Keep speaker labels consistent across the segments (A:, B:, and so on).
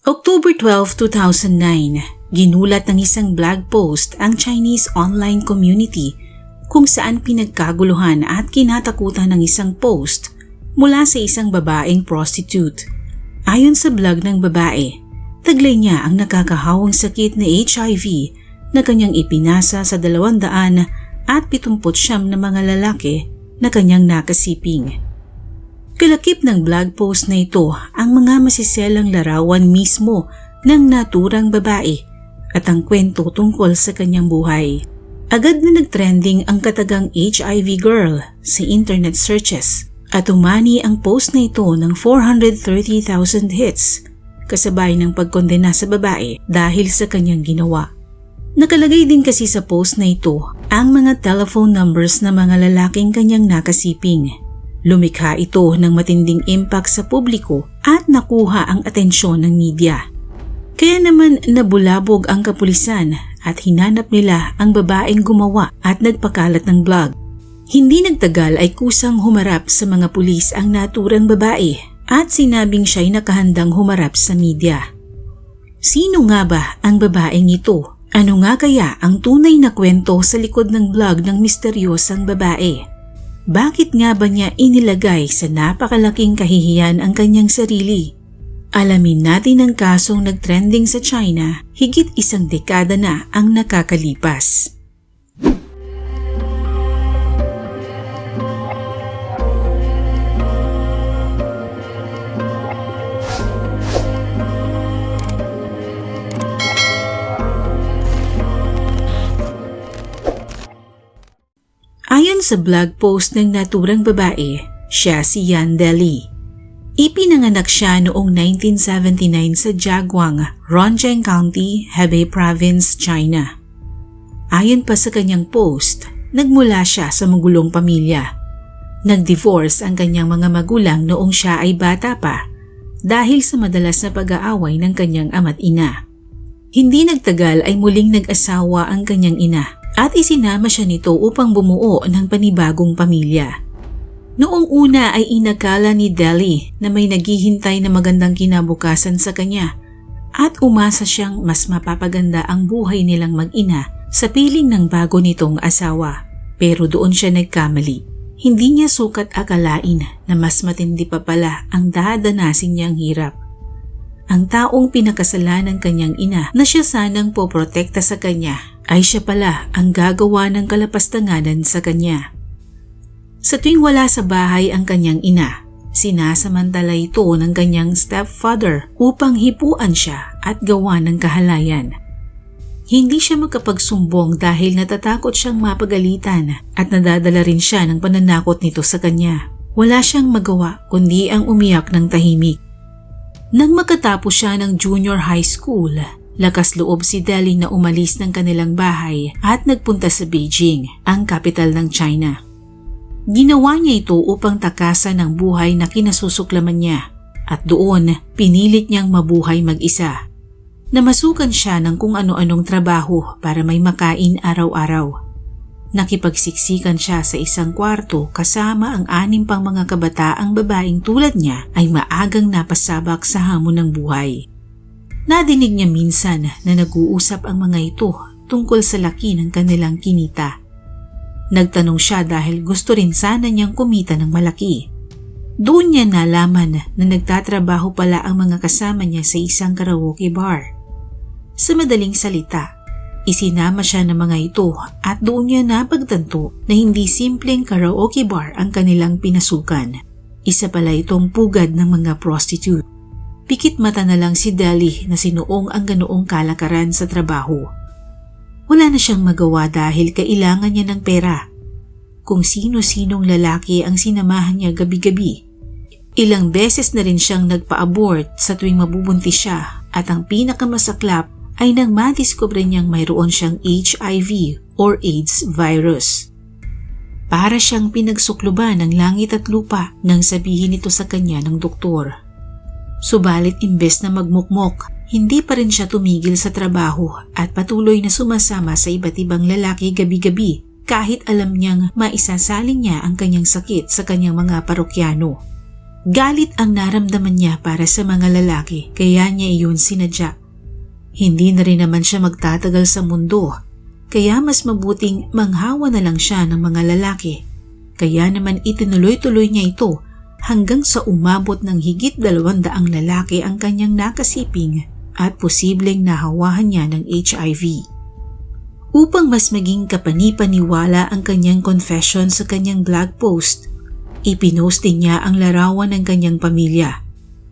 A: October 12, 2009, ginulat ng isang blog post ang Chinese online community kung saan pinagkaguluhan at kinatakutan ng isang post mula sa isang babaeng prostitute. Ayon sa blog ng babae, taglay niya ang nakakahawang sakit na HIV na kanyang ipinasa sa 279 na mga lalaki na kanyang nakasiping. Kalakip ng blog post na ito ang mga masiselang larawan mismo ng naturang babae at ang kwento tungkol sa kanyang buhay. Agad na nagtrending ang katagang HIV girl sa internet searches at umani ang post na ito ng 430,000 hits kasabay ng pagkondena sa babae dahil sa kanyang ginawa. Nakalagay din kasi sa post na ito ang mga telephone numbers ng mga lalaking kanyang nakasiping. Lumikha ito ng matinding impact sa publiko at nakuha ang atensyon ng media. Kaya naman nabulabog ang kapulisan at hinanap nila ang babaeng gumawa at nagpakalat ng blog. Hindi nagtagal ay kusang humarap sa mga pulis ang naturang babae at sinabing siya'y nakahandang humarap sa media. Sino nga ba ang babaeng ito? Ano nga kaya ang tunay na kwento sa likod ng blog ng misteryosang babae? Bakit nga ba niya inilagay sa napakalaking kahihiyan ang kanyang sarili? Alamin natin ang kasong nagtrending sa China higit 1 dekada na ang nakakalipas. Ayon sa blog post ng naturang babae, siya si Yan Deli. Ipinanganak siya noong 1979 sa Jiaguang, Rongjiang County, Hebei Province, China. Ayon pa sa kanyang post, nagmula siya sa magulong pamilya. Nag-divorce ang kanyang mga magulang noong siya ay bata pa dahil sa madalas na pag-aaway ng kanyang ama't ina. Hindi nagtagal ay muling nag-asawa ang kanyang ina at isinama siya nito upang bumuo ng panibagong pamilya. Noong una ay inakala ni Deli na may naghihintay na magandang kinabukasan sa kanya at umasa siyang mas mapapaganda ang buhay nilang mag-ina sa piling ng bago nitong asawa. Pero doon siya nagkamali. Hindi niya sukat akalain na mas matindi pa pala ang dadanasin niyang hirap. Ang taong pinakasalan ng kanyang ina na siya sanang poprotekta sa kanya ay siya pala ang gagawa ng kalapastanganan sa kanya. Sa tuwing wala sa bahay ang kanyang ina, sinasamantala ito ng kanyang stepfather upang hipuan siya at gawa ng kahalayan. Hindi siya magkapagsumbong dahil natatakot siyang mapagalitan at nadadala rin siya ng pananakot nito sa kanya. Wala siyang magawa kundi ang umiyak ng tahimik. Nang makatapos siya ng junior high school, lakas loob si Deli na umalis ng kanilang bahay at nagpunta sa Beijing, ang kapital ng China. Ginawa niya ito upang takasan ang buhay na kinasusuklaman niya at doon pinilit niyang mabuhay mag-isa. Namasukan siya ng kung ano-anong trabaho para may makain araw-araw. Nakipagsiksikan siya sa isang kwarto kasama ang 6 pang mga kabataang babaeng tulad niya ay maagang napasabak sa hamon ng buhay. Nadinig niya minsan na nag-uusap ang mga ito tungkol sa laki ng kanilang kinita. Nagtanong siya dahil gusto rin sana niyang kumita ng malaki. Doon niya nalaman na nagtatrabaho pala ang mga kasama niya sa isang karaoke bar. Sa madaling salita, isinama siya ng mga ito at doon niya napagtanto na hindi simpleng karaoke bar ang kanilang pinasukan. Isa pala itong pugad ng mga prostitute. Pikit mata na lang si Deli na sinuong ang ganoong kalakaran sa trabaho. Wala na siyang magawa dahil kailangan niya ng pera. Kung sino-sinong lalaki ang sinamahan niya gabi-gabi. Ilang beses na rin siyang nagpa-abort sa tuwing mabubuntis siya at ang pinakamasaklap ay nang madiskubre niyang mayroon siyang HIV or AIDS virus. Para siyang pinagsukluban ng langit at lupa nang sabihin ito sa kanya ng doktor. Subalit imbes na magmukmok, hindi pa rin siya tumigil sa trabaho at patuloy na sumasama sa iba't ibang lalaki gabi-gabi kahit alam niyang maisasalin niya ang kanyang sakit sa kanyang mga parokyano. Galit ang naramdaman niya para sa mga lalaki kaya niya iyon sinadya. Hindi na rin naman siya magtatagal sa mundo kaya mas mabuting manghawa na lang siya ng mga lalaki. Kaya naman itinuloy-tuloy niya ito hanggang sa umabot ng higit 200 lalaki ang kanyang nakasiping at posibleng nahawahan niya ng HIV. Upang mas maging kapani-paniwala ang kanyang confession sa kanyang blog post, ipinost din niya ang larawan ng kanyang pamilya,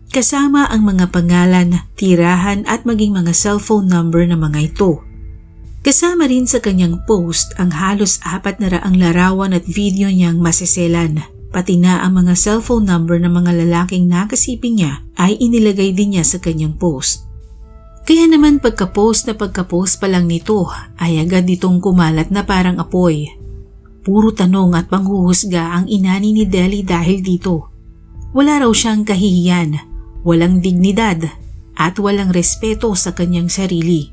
A: kasama ang mga pangalan, tirahan at maging mga cellphone number ng mga ito. Kasama rin sa kanyang post ang halos 400 larawan at video niyang masiselan, pati na ang mga cellphone number ng mga lalaking nakasiping niya ay inilagay din niya sa kanyang post. Kaya naman pagka-post pa lang nito ay agad itong kumalat na parang apoy. Puro tanong at panghuhusga ang inani ni Deli dahil dito. Wala raw siyang kahihiyan, walang dignidad at walang respeto sa kanyang sarili.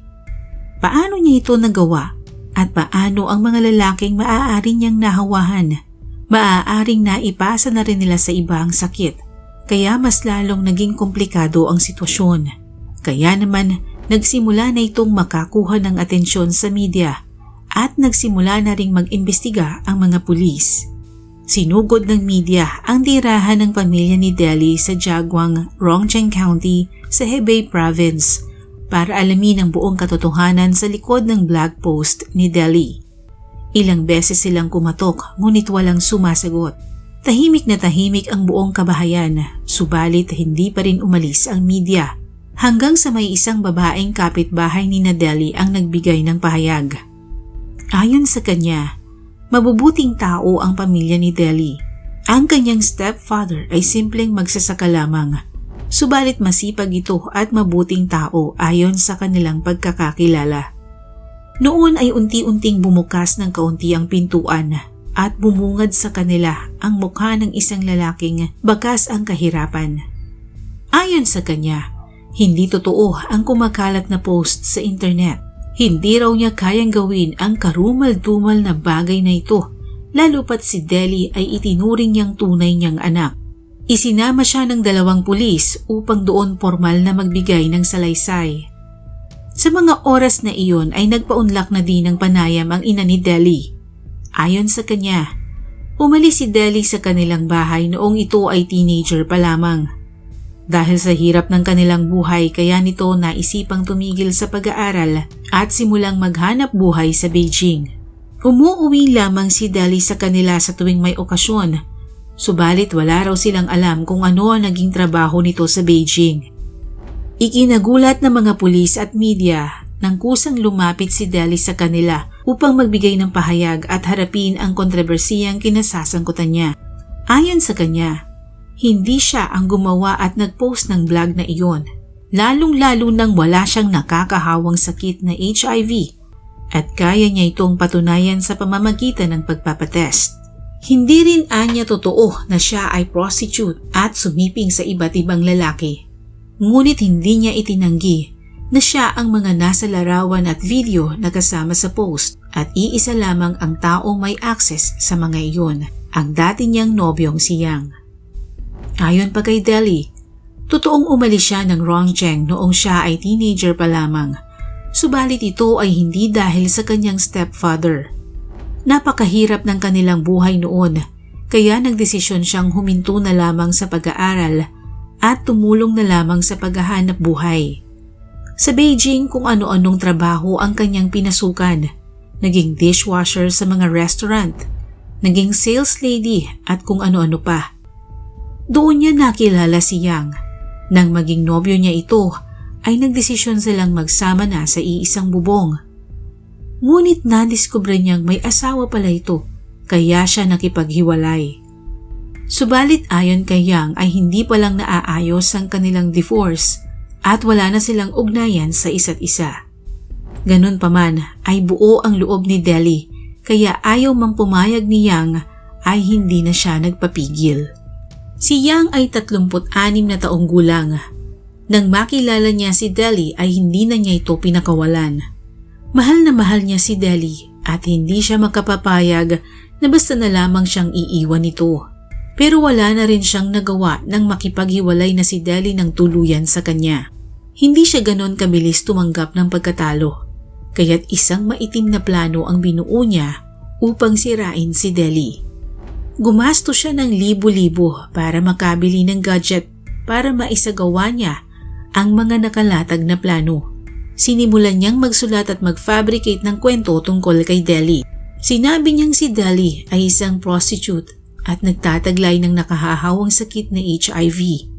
A: Paano niya ito nagawa at paano ang mga lalaking maaari niyang nahawahan? Maaaring naipasa na rin nila sa iba ang sakit, kaya mas lalong naging komplikado ang sitwasyon. Kaya naman nagsimula na itong makakuha ng atensyon sa media at nagsimula na ring mag-imbestiga ang mga pulis. Sinugod ng media ang tirahan ng pamilya ni Deli sa Jagwang, Rongcheng County sa Hebei Province para alamin ang buong katotohanan sa likod ng blog post ni Deli. Ilang beses silang kumatok ngunit walang sumasagot. Tahimik na tahimik ang buong kabahayan, subalit hindi pa rin umalis ang media. Hanggang sa may isang babaeng kapitbahay ni Deli ang nagbigay ng pahayag. Ayon sa kanya, mabubuting tao ang pamilya ni Deli. Ang kanyang stepfather ay simpleng magsasaka lamang, subalit masipag ito at mabuting tao ayon sa kanilang pagkakakilala. Noon ay unti-unting bumukas ng kaunti ang pintuan at bumungad sa kanila ang mukha ng isang lalaking bakas ang kahirapan. Ayon sa kanya, hindi totoo ang kumakalat na post sa internet. Hindi raw niya kayang gawin ang karumal-dumal na bagay na ito, lalo pat si Deli ay itinuring niyang tunay niyang anak. Isinama siya ng 2 pulis upang doon formal na magbigay ng salaysay. Sa mga oras na iyon ay nagpaunlak na din ng panayam ang ina ni Deli. Ayon sa kanya, umalis si Deli sa kanilang bahay noong ito ay teenager pa lamang. Dahil sa hirap ng kanilang buhay kaya nito naisipang tumigil sa pag-aaral at simulang maghanap buhay sa Beijing. Umuuwi lamang si Deli sa kanila sa tuwing may okasyon, subalit wala raw silang alam kung ano ang naging trabaho nito sa Beijing. Ikinagulat ng mga pulis at media nang kusang lumapit si Deli sa kanila upang magbigay ng pahayag at harapin ang kontrobersiyang kinasasangkutan niya. Ayon sa kanya, hindi siya ang gumawa at nag-post ng blog na iyon, lalong-lalo nang wala siyang nakakahawang sakit na HIV at kaya niya itong patunayan sa pamamagitan ng pagpapatest. Hindi rin anya totoo na siya ay prostitute at sumiping sa iba't ibang lalaki. Ngunit hindi niya itinanggi na siya ang mga nasa larawan at video na kasama sa post at iisa lamang ang taong may access sa mga iyon, ang dati niyang nobyong si Yang. Ayon pa kay Deli, totoong umalis siya ng Rongcheng noong siya ay teenager pa lamang, subalit ito ay hindi dahil sa kanyang stepfather. Napakahirap ng kanilang buhay noon, kaya nagdesisyon siyang huminto na lamang sa pag-aaral at tumulong na lamang sa paghahanap buhay. Sa Beijing kung ano-anong trabaho ang kanyang pinasukan, naging dishwasher sa mga restaurant, naging sales lady at kung ano-ano pa. Doon niya nakilala si Yang. Nang maging nobyo niya ito, ay nagdesisyon silang magsama na sa iisang bubong. Ngunit nadiskubre niyang may asawa pala ito, kaya siya nakipaghiwalay. Subalit ayon kay Yang ay hindi palang naaayos ang kanilang divorce at wala na silang ugnayan sa isa't isa. Ganun pa man ay buo ang loob ni Deli, kaya ayaw mang pumayag ni Yang ay hindi na siya nagpapigil. Si Yang ay 36 na taong gulang. Nang makilala niya si Deli ay hindi na niya ito pinakawalan. Mahal na mahal niya si Deli at hindi siya makapapayag na basta na lamang siyang iiwan nito. Pero wala na rin siyang nagawa nang makipaghiwalay na si Deli ng tuluyan sa kanya. Hindi siya ganon kabilis tumanggap ng pagkatalo, kaya't isang maitim na plano ang binuo niya upang sirain si Deli. Gumastos siya ng libo-libo para makabili ng gadget para maisagawa niya ang mga nakalatag na plano. Sinimulan niyang magsulat at mag-fabricate ng kwento tungkol kay Deli. Sinabi niyang si Deli ay isang prostitute at nagtataglay ng nakahahawang sakit na HIV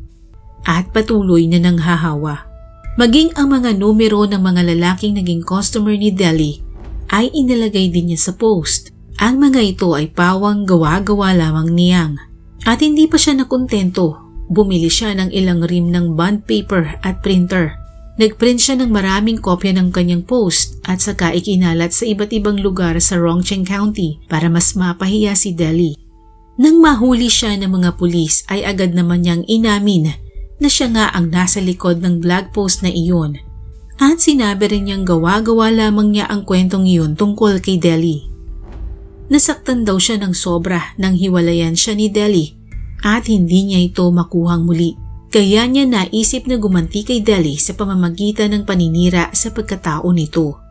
A: at patuloy na nanghahawa. Maging ang mga numero ng mga lalaking naging customer ni Deli ay inilagay din niya sa post. Ang mga ito ay pawang gawa-gawa lamang niyang. At hindi pa siya nakontento, bumili siya ng ilang rim ng bond paper at printer. Nagprint siya ng maraming kopya ng kanyang post at saka ikinalat sa iba't ibang lugar sa Rongcheng County para mas mapahiya si Deli. Nang mahuli siya ng mga pulis ay agad naman niyang inamin na siya nga ang nasa likod ng blog post na iyon at sinabi rin niyang gawa-gawa lamang niya ang kwentong iyon tungkol kay Deli. Nasaktan daw siya ng sobra nang hiwalayan siya ni Deli at hindi niya ito makuhang muli. Kaya niya naisip na gumanti kay Deli sa pamamagitan ng paninira sa pagkatao nito.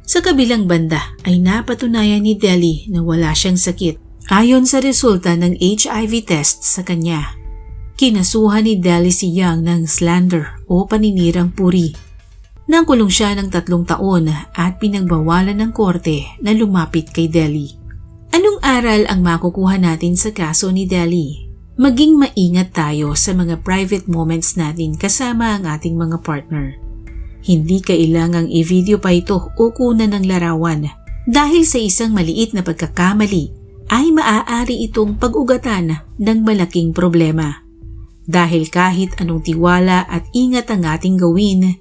A: Sa kabilang banda ay napatunayan ni Deli na wala siyang sakit ayon sa resulta ng HIV test sa kanya. Kinasuhan ni Deli si Yang ng slander o paninirang puri. Nakulong siya ng 3 taon at pinagbawalan ng korte na lumapit kay Deli. Anong aral ang makukuha natin sa kaso ni Deli? Maging maingat tayo sa mga private moments natin kasama ang ating mga partner. Hindi kailangang i-video pa ito o kunan ng larawan dahil sa isang maliit na pagkakamali ay maaari itong pag-ugatan ng malaking problema. Dahil kahit anong tiwala at ingat ang ating gawin,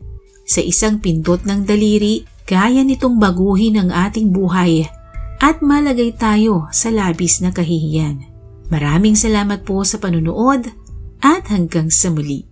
A: sa isang pindot ng daliri, kaya nitong baguhin ang ating buhay at malagay tayo sa labis na kahihiyan. Maraming salamat po sa panunood at hanggang sa muli.